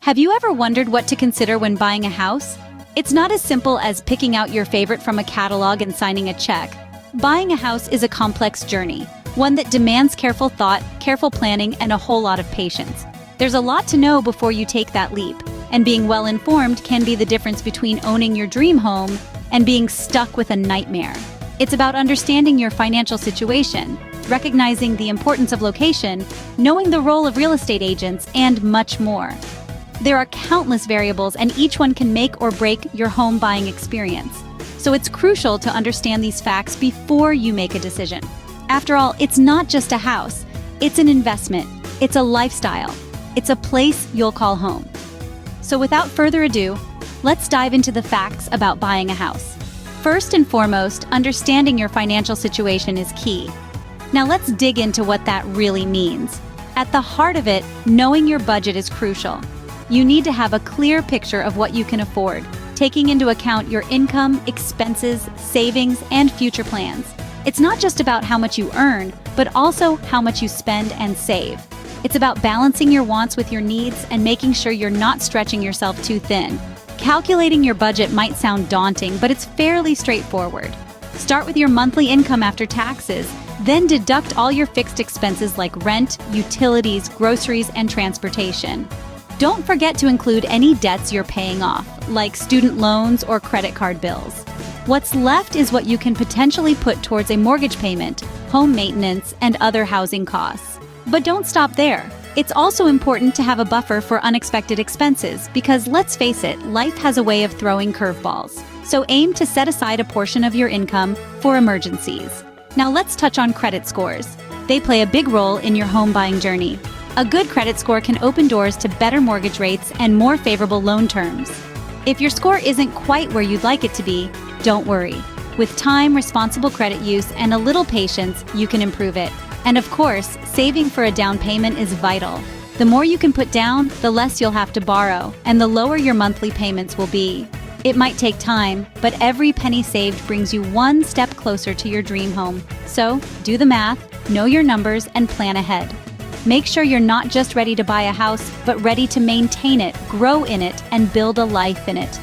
Have you ever wondered what to consider when buying a house? It's not as simple as picking out your favorite from a catalog and signing a check. Buying a house is a complex journey, one that demands careful thought, careful planning, and a whole lot of patience. There's a lot to know before you take that leap, and being well-informed can be the difference between owning your dream home and being stuck with a nightmare. It's about understanding your financial situation, recognizing the importance of location, knowing the role of real estate agents, and much more. There are countless variables, and each one can make or break your home buying experience. So it's crucial to understand these facts before you make a decision. After all, it's not just a house. It's an investment. It's a lifestyle. It's a place you'll call home. So without further ado, let's dive into the facts about buying a house. First and foremost, understanding your financial situation is key. Now let's dig into what that really means. At the heart of it, knowing your budget is crucial. You need to have a clear picture of what you can afford, taking into account your income, expenses, savings, and future plans. It's not just about how much you earn, but also how much you spend and save. It's about balancing your wants with your needs and making sure you're not stretching yourself too thin. Calculating your budget might sound daunting, but it's fairly straightforward. Start with your monthly income after taxes, then deduct all your fixed expenses like rent, utilities, groceries, and transportation. Don't forget to include any debts you're paying off, like student loans or credit card bills. What's left is what you can potentially put towards a mortgage payment, home maintenance, and other housing costs. But don't stop there. It's also important to have a buffer for unexpected expenses because, let's face it, life has a way of throwing curveballs. So aim to set aside a portion of your income for emergencies. Now let's touch on credit scores. They play a big role in your home buying journey. A good credit score can open doors to better mortgage rates and more favorable loan terms. If your score isn't quite where you'd like it to be, don't worry. With time, responsible credit use, and a little patience, you can improve it. And of course, saving for a down payment is vital. The more you can put down, the less you'll have to borrow, and the lower your monthly payments will be. It might take time, but every penny saved brings you one step closer to your dream home. So, do the math, know your numbers, and plan ahead. Make sure you're not just ready to buy a house, but ready to maintain it, grow in it, and build a life in it.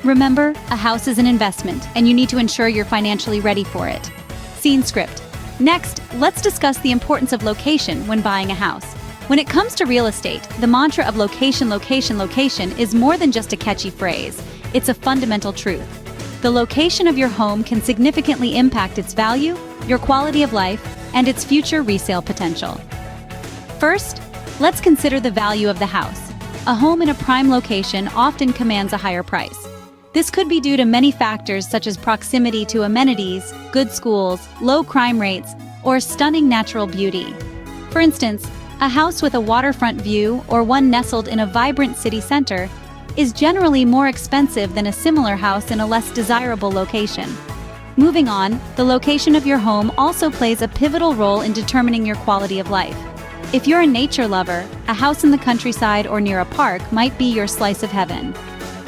Remember, a house is an investment, and you need to ensure you're financially ready for it. Scene script. Next, let's discuss the importance of location when buying a house. When it comes to real estate, the mantra of location, location, location is more than just a catchy phrase. It's a fundamental truth. The location of your home can significantly impact its value, your quality of life, and its future resale potential. First, let's consider the value of the house. A home in a prime location often commands a higher price. This could be due to many factors such as proximity to amenities, good schools, low crime rates, or stunning natural beauty. For instance, a house with a waterfront view or one nestled in a vibrant city center is generally more expensive than a similar house in a less desirable location. Moving on, the location of your home also plays a pivotal role in determining your quality of life. If you're a nature lover, a house in the countryside or near a park might be your slice of heaven.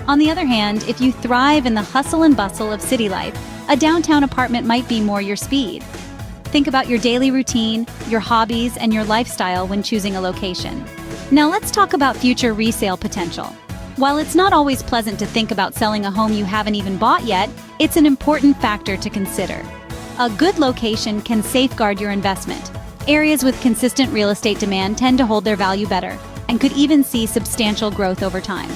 On the other hand, if you thrive in the hustle and bustle of city life, a downtown apartment might be more your speed. Think about your daily routine, your hobbies, and your lifestyle when choosing a location. Now let's talk about future resale potential. While it's not always pleasant to think about selling a home you haven't even bought yet, it's an important factor to consider. A good location can safeguard your investment. Areas with consistent real estate demand tend to hold their value better and could even see substantial growth over time.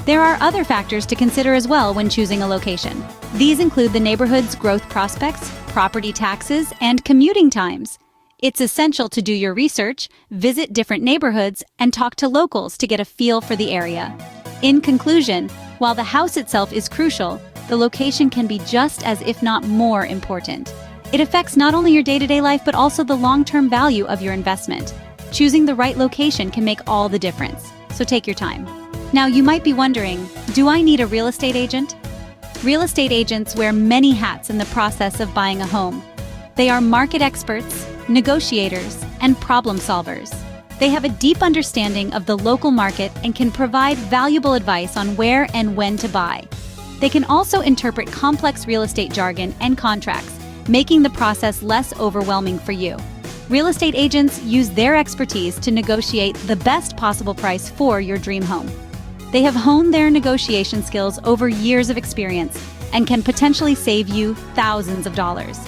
There are other factors to consider as well when choosing a location. These include the neighborhood's growth prospects, property taxes, and commuting times. It's essential to do your research, visit different neighborhoods, and talk to locals to get a feel for the area. In conclusion, while the house itself is crucial, the location can be just as, if not more, important. It affects not only your day-to-day life but also the long-term value of your investment. Choosing the right location can make all the difference, so take your time. Now you might be wondering, do I need a real estate agent? Real estate agents wear many hats in the process of buying a home. They are market experts, negotiators, and problem solvers. They have a deep understanding of the local market and can provide valuable advice on where and when to buy. They can also interpret complex real estate jargon and contracts, making the process less overwhelming for you. Real estate agents use their expertise to negotiate the best possible price for your dream home. They have honed their negotiation skills over years of experience and can potentially save you thousands of dollars.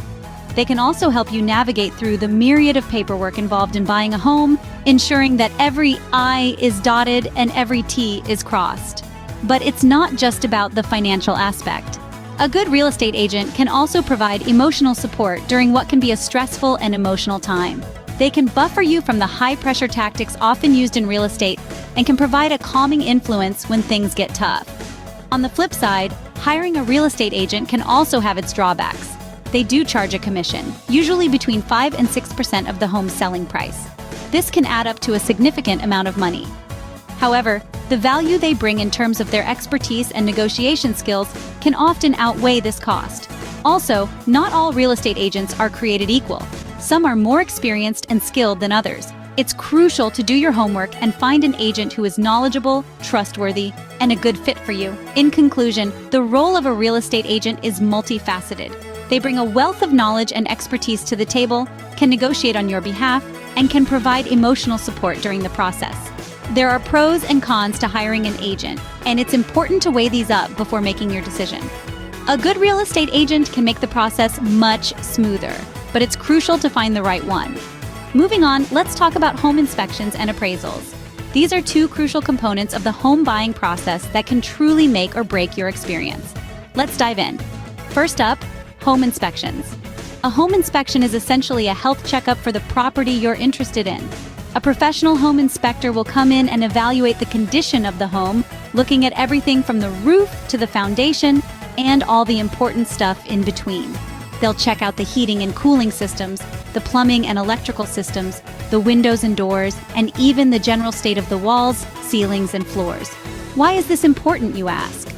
They can also help you navigate through the myriad of paperwork involved in buying a home, ensuring that every I is dotted and every T is crossed. But it's not just about the financial aspect. A good real estate agent can also provide emotional support during what can be a stressful and emotional time. They can buffer you from the high-pressure tactics often used in real estate and can provide a calming influence when things get tough. On the flip side, hiring a real estate agent can also have its drawbacks. They do charge a commission, usually between 5 and 6% of the home's selling price. This can add up to a significant amount of money. However, the value they bring in terms of their expertise and negotiation skills can often outweigh this cost. Also, not all real estate agents are created equal. Some are more experienced and skilled than others. It's crucial to do your homework and find an agent who is knowledgeable, trustworthy, and a good fit for you. In conclusion, the role of a real estate agent is multifaceted. They bring a wealth of knowledge and expertise to the table, can negotiate on your behalf, and can provide emotional support during the process. There are pros and cons to hiring an agent, and it's important to weigh these up before making your decision. A good real estate agent can make the process much smoother, but it's crucial to find the right one. Moving on, let's talk about home inspections and appraisals. These are two crucial components of the home buying process that can truly make or break your experience. Let's dive in. First up, home inspections. A home inspection is essentially a health checkup for the property you're interested in. A professional home inspector will come in and evaluate the condition of the home, looking at everything from the roof to the foundation and all the important stuff in between. They'll check out the heating and cooling systems, the plumbing and electrical systems, the windows and doors, and even the general state of the walls, ceilings, and floors. Why is this important, you ask?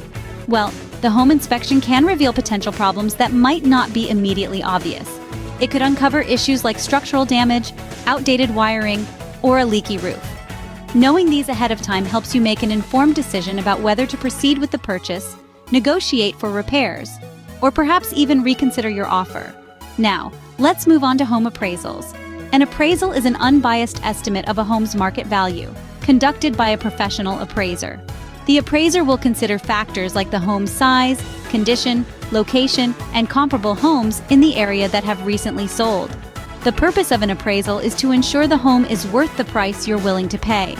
Well, the home inspection can reveal potential problems that might not be immediately obvious. It could uncover issues like structural damage, outdated wiring, or a leaky roof. Knowing these ahead of time helps you make an informed decision about whether to proceed with the purchase, negotiate for repairs, or perhaps even reconsider your offer. Now, let's move on to home appraisals. An appraisal is an unbiased estimate of a home's market value, conducted by a professional appraiser. The appraiser will consider factors like the home's size, condition, location, and comparable homes in the area that have recently sold. The purpose of an appraisal is to ensure the home is worth the price you're willing to pay.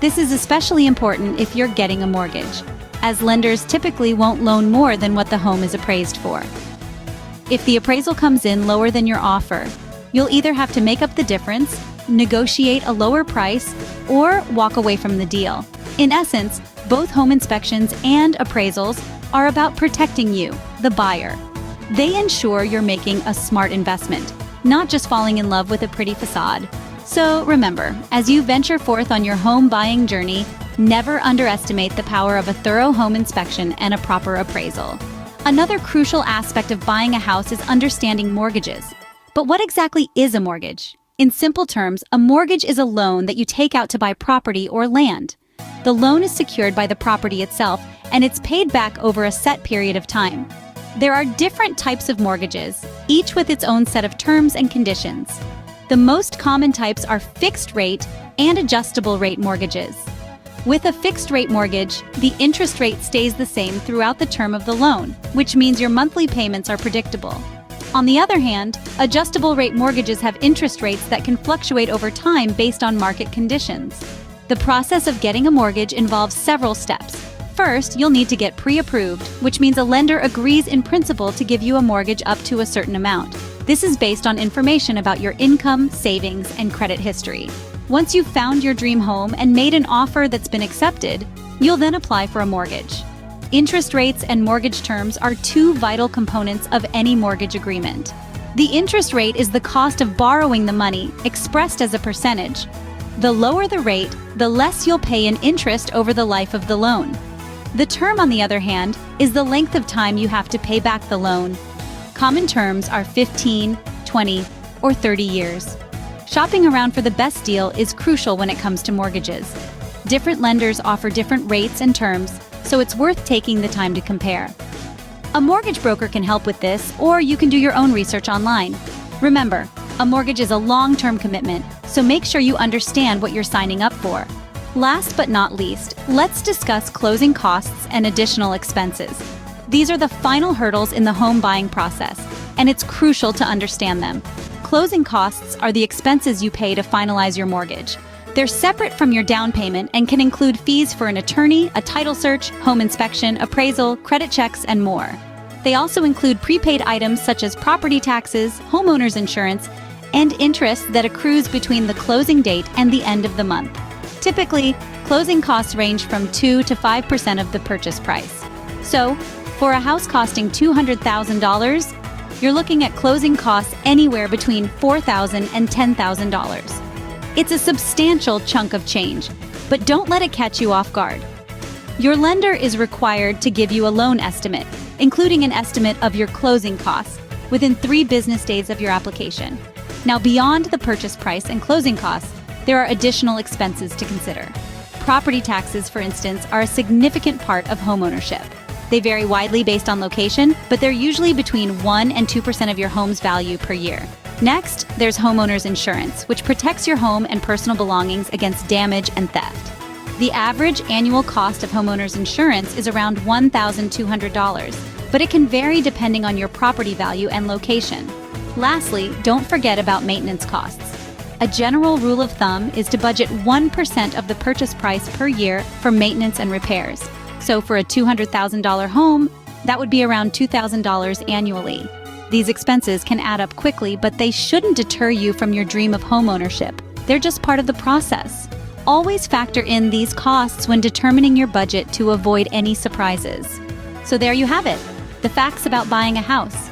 This is especially important if you're getting a mortgage, as lenders typically won't loan more than what the home is appraised for. If the appraisal comes in lower than your offer, you'll either have to make up the difference, negotiate a lower price, or walk away from the deal. In essence, both home inspections and appraisals are about protecting you, the buyer. They ensure you're making a smart investment, not just falling in love with a pretty facade. So remember, as you venture forth on your home buying journey, never underestimate the power of a thorough home inspection and a proper appraisal. Another crucial aspect of buying a house is understanding mortgages. But what exactly is a mortgage? In simple terms, a mortgage is a loan that you take out to buy property or land. The loan is secured by the property itself, and it's paid back over a set period of time. There are different types of mortgages, each with its own set of terms and conditions. The most common types are fixed rate and adjustable rate mortgages. With a fixed rate mortgage, the interest rate stays the same throughout the term of the loan, which means your monthly payments are predictable. On the other hand, adjustable rate mortgages have interest rates that can fluctuate over time based on market conditions. The process of getting a mortgage involves several steps. First, you'll need to get pre-approved, which means a lender agrees in principle to give you a mortgage up to a certain amount. This is based on information about your income, savings, and credit history. Once you've found your dream home and made an offer that's been accepted, you'll then apply for a mortgage. Interest rates and mortgage terms are two vital components of any mortgage agreement. The interest rate is the cost of borrowing the money, expressed as a percentage. The lower the rate, the less you'll pay in interest over the life of the loan. The term, on the other hand, is the length of time you have to pay back the loan. Common terms are 15, 20, or 30 years. Shopping around for the best deal is crucial when it comes to mortgages. Different lenders offer different rates and terms, so it's worth taking the time to compare. A mortgage broker can help with this, or you can do your own research online. Remember, A mortgage is a long-term commitment, so make sure you understand what you're signing up for. Last but not least, let's discuss closing costs and additional expenses. These are the final hurdles in the home buying process, and it's crucial to understand them. Closing costs are the expenses you pay to finalize your mortgage. They're separate from your down payment and can include fees for an attorney, a title search, home inspection, appraisal, credit checks, and more. They also include prepaid items such as property taxes, homeowners insurance, and interest that accrues between the closing date and the end of the month. Typically, closing costs range from 2 to 5% of the purchase price. So, for a house costing $200,000, you're looking at closing costs anywhere between $4,000 and $10,000. It's a substantial chunk of change, but don't let it catch you off guard. Your lender is required to give you a loan estimate, including an estimate of your closing costs, within 3 business days of your application. Now, beyond the purchase price and closing costs, there are additional expenses to consider. Property taxes, for instance, are a significant part of homeownership. They vary widely based on location, but they're usually between 1 and 2% of your home's value per year. Next, there's homeowners insurance, which protects your home and personal belongings against damage and theft. The average annual cost of homeowners insurance is around $1,200, but it can vary depending on your property value and location. Lastly, don't forget about maintenance costs. A general rule of thumb is to budget 1% of the purchase price per year for maintenance and repairs. So for a $200,000 home, that would be around $2,000 annually. These expenses can add up quickly, but they shouldn't deter you from your dream of homeownership. They're just part of the process. Always factor in these costs when determining your budget to avoid any surprises. So there you have it, the facts about buying a house.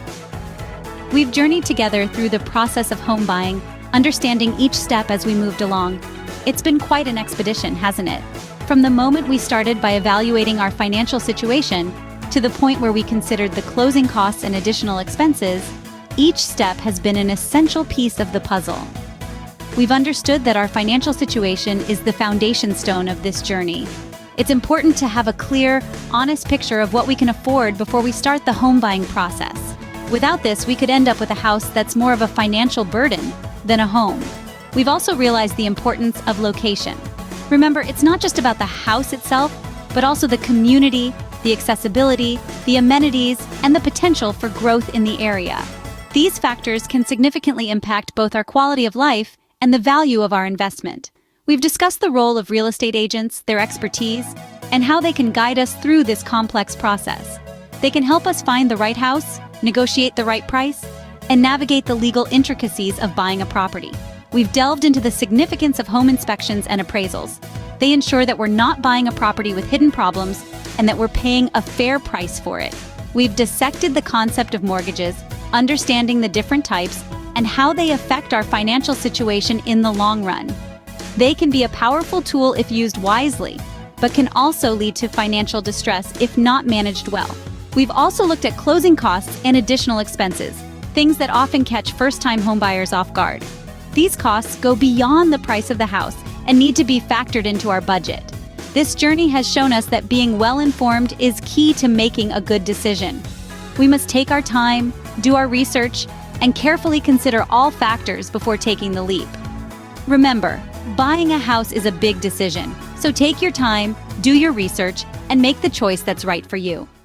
We've journeyed together through the process of home buying, understanding each step as we moved along. It's been quite an expedition, hasn't it? From the moment we started by evaluating our financial situation to the point where we considered the closing costs and additional expenses, each step has been an essential piece of the puzzle. We've understood that our financial situation is the foundation stone of this journey. It's important to have a clear, honest picture of what we can afford before we start the home buying process. Without this, we could end up with a house that's more of a financial burden than a home. We've also realized the importance of location. Remember, it's not just about the house itself, but also the community, the accessibility, the amenities, and the potential for growth in the area. These factors can significantly impact both our quality of life and the value of our investment. We've discussed the role of real estate agents, their expertise, and how they can guide us through this complex process. They can help us find the right house, negotiate the right price, and navigate the legal intricacies of buying a property. We've delved into the significance of home inspections and appraisals. They ensure that we're not buying a property with hidden problems and that we're paying a fair price for it. We've dissected the concept of mortgages, understanding the different types, and how they affect our financial situation in the long run. They can be a powerful tool if used wisely, but can also lead to financial distress if not managed well. We've also looked at closing costs and additional expenses, things that often catch first-time homebuyers off guard. These costs go beyond the price of the house and need to be factored into our budget. This journey has shown us that being well-informed is key to making a good decision. We must take our time, do our research, and carefully consider all factors before taking the leap. Remember, buying a house is a big decision, so take your time, do your research, and make the choice that's right for you.